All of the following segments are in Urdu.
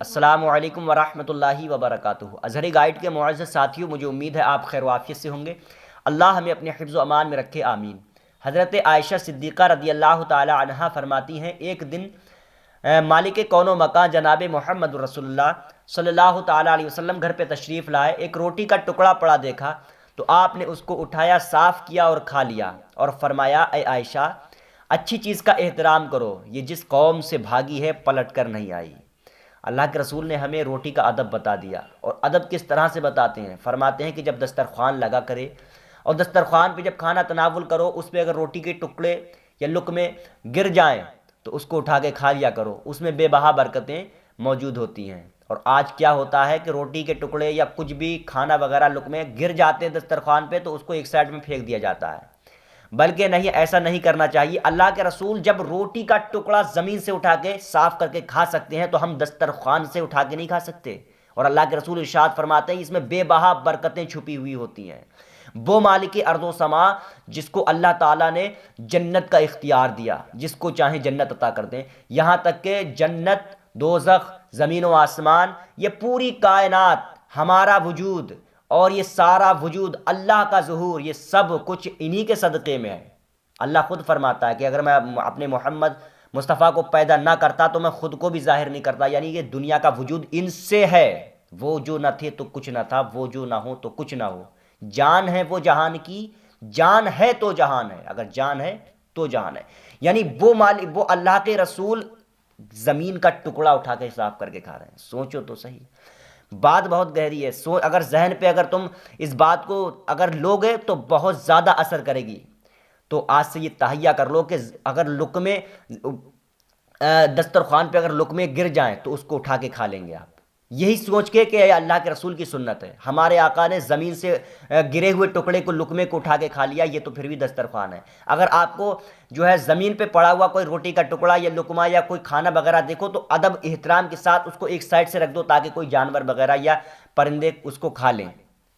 السلام علیکم ورحمۃ اللہ وبرکاتہ۔ ازہری گائیڈ کے معزز ساتھیوں، مجھے امید ہے آپ خیر و عافیت سے ہوں گے۔ اللہ ہمیں اپنے حفظ و امان میں رکھے، آمین۔ حضرت عائشہ صدیقہ رضی اللہ تعالی عنہا فرماتی ہیں، ایک دن مالک کون و مکان جناب محمد رسول اللہ صلی اللہ تعالی علیہ وسلم گھر پہ تشریف لائے۔ ایک روٹی کا ٹکڑا پڑا دیکھا تو آپ نے اس کو اٹھایا، صاف کیا اور کھا لیا، اور فرمایا، اے عائشہ، اچھی چیز کا احترام کرو، یہ جس قوم سے بھاگی ہے پلٹ کر نہیں آئی۔ اللہ کے رسول نے ہمیں روٹی کا ادب بتا دیا، اور ادب کس طرح سے بتاتے ہیں؟ فرماتے ہیں کہ جب دسترخوان لگا کرے اور دسترخوان پہ جب کھانا تناول کرو، اس پہ اگر روٹی کے ٹکڑے یا لقمے گر جائیں تو اس کو اٹھا کے کھا لیا کرو، اس میں بے بہا برکتیں موجود ہوتی ہیں۔ اور آج کیا ہوتا ہے کہ روٹی کے ٹکڑے یا کچھ بھی کھانا وغیرہ لقمے گر جاتے ہیں دسترخوان پہ تو اس کو ایک سائڈ میں پھینک دیا جاتا ہے، بلکہ نہیں، ایسا نہیں کرنا چاہیے۔ اللہ کے رسول جب روٹی کا ٹکڑا زمین سے اٹھا کے صاف کر کے کھا سکتے ہیں تو ہم دسترخوان سے اٹھا کے نہیں کھا سکتے؟ اور اللہ کے رسول ارشاد فرماتے ہیں، اس میں بے بہا برکتیں چھپی ہوئی ہوتی ہیں۔ وہ مالک ارض و سما جس کو اللہ تعالیٰ نے جنت کا اختیار دیا، جس کو چاہیں جنت عطا کر دیں، یہاں تک کہ جنت، دوزخ، زمین و آسمان، یہ پوری کائنات، ہمارا وجود اور یہ سارا وجود، اللہ کا ظہور، یہ سب کچھ انہی کے صدقے میں ہے۔ اللہ خود فرماتا ہے کہ اگر میں اپنے محمد مصطفیٰ کو پیدا نہ کرتا تو میں خود کو بھی ظاہر نہیں کرتا، یعنی کہ دنیا کا وجود ان سے ہے۔ وہ جو نہ تھے تو کچھ نہ تھا، وہ جو نہ ہو تو کچھ نہ ہو۔ جان ہے وہ جہان کی، جان ہے تو جہان ہے، اگر جان ہے تو جہان ہے۔ یعنی وہ اللہ کے رسول زمین کا ٹکڑا اٹھا کے صاف کر کے کھا رہے ہیں۔ سوچو تو صحیح، بات بہت گہری ہے۔ اگر ذہن پہ اگر تم اس بات کو اگر لوگے تو بہت زیادہ اثر کرے گی۔ تو آج سے یہ تہیہ کر لو کہ اگر لقمے دسترخوان پہ اگر لقمے گر جائیں تو اس کو اٹھا کے کھا لیں گے آپ، یہی سوچ کے کہ اللہ کے رسول کی سنت ہے۔ ہمارے آقا نے زمین سے گرے ہوئے ٹکڑے کو، لقمے کو اٹھا کے کھا لیا، یہ تو پھر بھی دسترخوان ہے۔ اگر آپ کو جو ہے زمین پہ پڑا ہوا کوئی روٹی کا ٹکڑا یا لقمہ یا کوئی کھانا وغیرہ دیکھو تو ادب احترام کے ساتھ اس کو ایک سائڈ سے رکھ دو تاکہ کوئی جانور وغیرہ یا پرندے اس کو کھا لیں،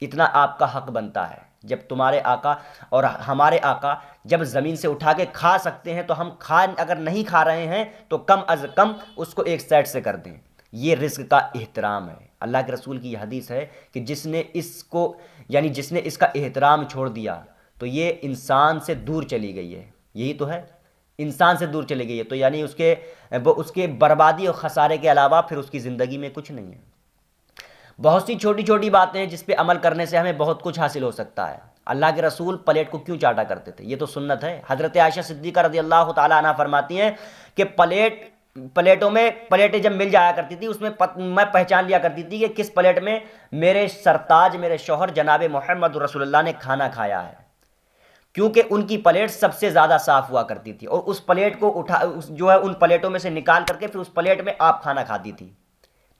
اتنا آپ کا حق بنتا ہے۔ جب تمہارے آقا اور ہمارے آقا جب زمین سے اٹھا کے کھا سکتے ہیں تو ہم اگر نہیں کھا رہے ہیں تو کم از کم اس کو ایک سائڈ سے کر دیں۔ یہ رزق کا احترام ہے۔ اللہ کے رسول کی یہ حدیث ہے کہ جس نے اس کا احترام چھوڑ دیا تو یہ انسان سے دور چلی گئی ہے۔ یہی تو ہے، انسان سے دور چلی گئی ہے، تو یعنی اس کے بربادی اور خسارے کے علاوہ پھر اس کی زندگی میں کچھ نہیں ہے۔ بہت سی چھوٹی چھوٹی باتیں ہیں جس پہ عمل کرنے سے ہمیں بہت کچھ حاصل ہو سکتا ہے۔ اللہ کے رسول پلیٹ کو کیوں چاٹا کرتے تھے؟ یہ تو سنت ہے۔ حضرت عائشہ صدیقہ رضی اللہ تعالیٰ عنہ فرماتی ہیں کہ پلیٹیں جب مل جایا کرتی تھی، اس میں میں پہچان لیا کرتی تھی کہ کس پلیٹ میں میرے سرتاج، میرے شوہر جناب محمد رسول اللہ نے کھانا کھایا ہے، کیونکہ ان کی پلیٹ سب سے زیادہ صاف ہوا کرتی تھی، اور اس پلیٹ کو ان پلیٹوں میں سے نکال کر کے پھر اس پلیٹ میں آپ کھانا کھاتی تھی۔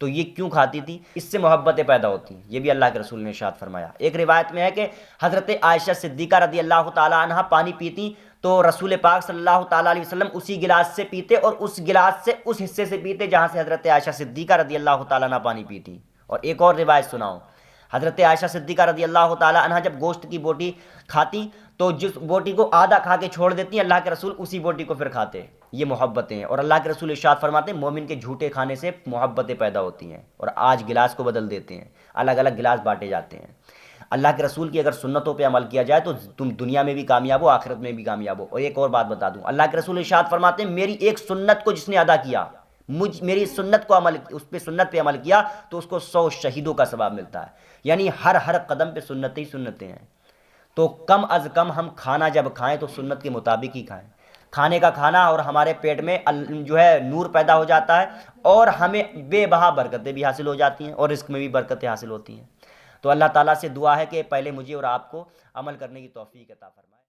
تو یہ کیوں کھاتی تھی؟ اس سے محبتیں پیدا ہوتی ہیں، یہ بھی اللہ کے رسول نے ارشاد فرمایا۔ ایک روایت میں ہے کہ حضرت عائشہ صدیقہ رضی اللہ تعالیٰ عنہ پانی پیتی تو رسول پاک صلی اللہ تعالیٰ علیہ وسلم اسی گلاس سے پیتے، اور اس گلاس سے اس حصے سے پیتے جہاں سے حضرت عائشہ صدیقہ رضی اللہ تعالیٰ عنہ پانی پیتی۔ اور ایک اور روایت سناؤں، حضرت عائشہ صدیقہ رضی اللہ تعالیٰ عنہ جب گوشت کی بوٹی کھاتی تو جس بوٹی کو آدھا کھا کے چھوڑ دیتی، اللہ کے رسول اسی بوٹی کو پھر کھاتے۔ یہ محبتیں ہیں، اور اللہ کے رسول ارشاد فرماتے ہیں مومن کے جھوٹے کھانے سے محبتیں پیدا ہوتی ہیں، اور آج گلاس کو بدل دیتے ہیں، الگ الگ گلاس بانٹے جاتے ہیں۔ اللہ کے رسول کی اگر سنتوں پہ عمل کیا جائے تو تم دنیا میں بھی کامیاب ہو، آخرت میں بھی کامیاب ہو۔ اور ایک اور بات بتا دوں، اللہ کے رسول ارشاد فرماتے ہیں میری ایک سنت کو جس نے ادا کیا، میری سنت کو سنت پہ عمل کیا تو اس کو 100 شہیدوں کا ثواب ملتا ہے۔ یعنی ہر قدم پہ سنتیں ہی سنتیں ہیں۔ تو کم از کم ہم کھانا جب کھائیں تو سنت کے مطابق ہی کھائیں۔ کھانے کا کھانا اور ہمارے پیٹ میں نور پیدا ہو جاتا ہے، اور ہمیں بے بہا برکتیں بھی حاصل ہو جاتی ہیں، اور رزق میں بھی برکتیں حاصل ہوتی ہیں۔ تو اللہ تعالیٰ سے دعا ہے کہ پہلے مجھے اور آپ کو عمل کرنے کی توفیق عطا فرمائے۔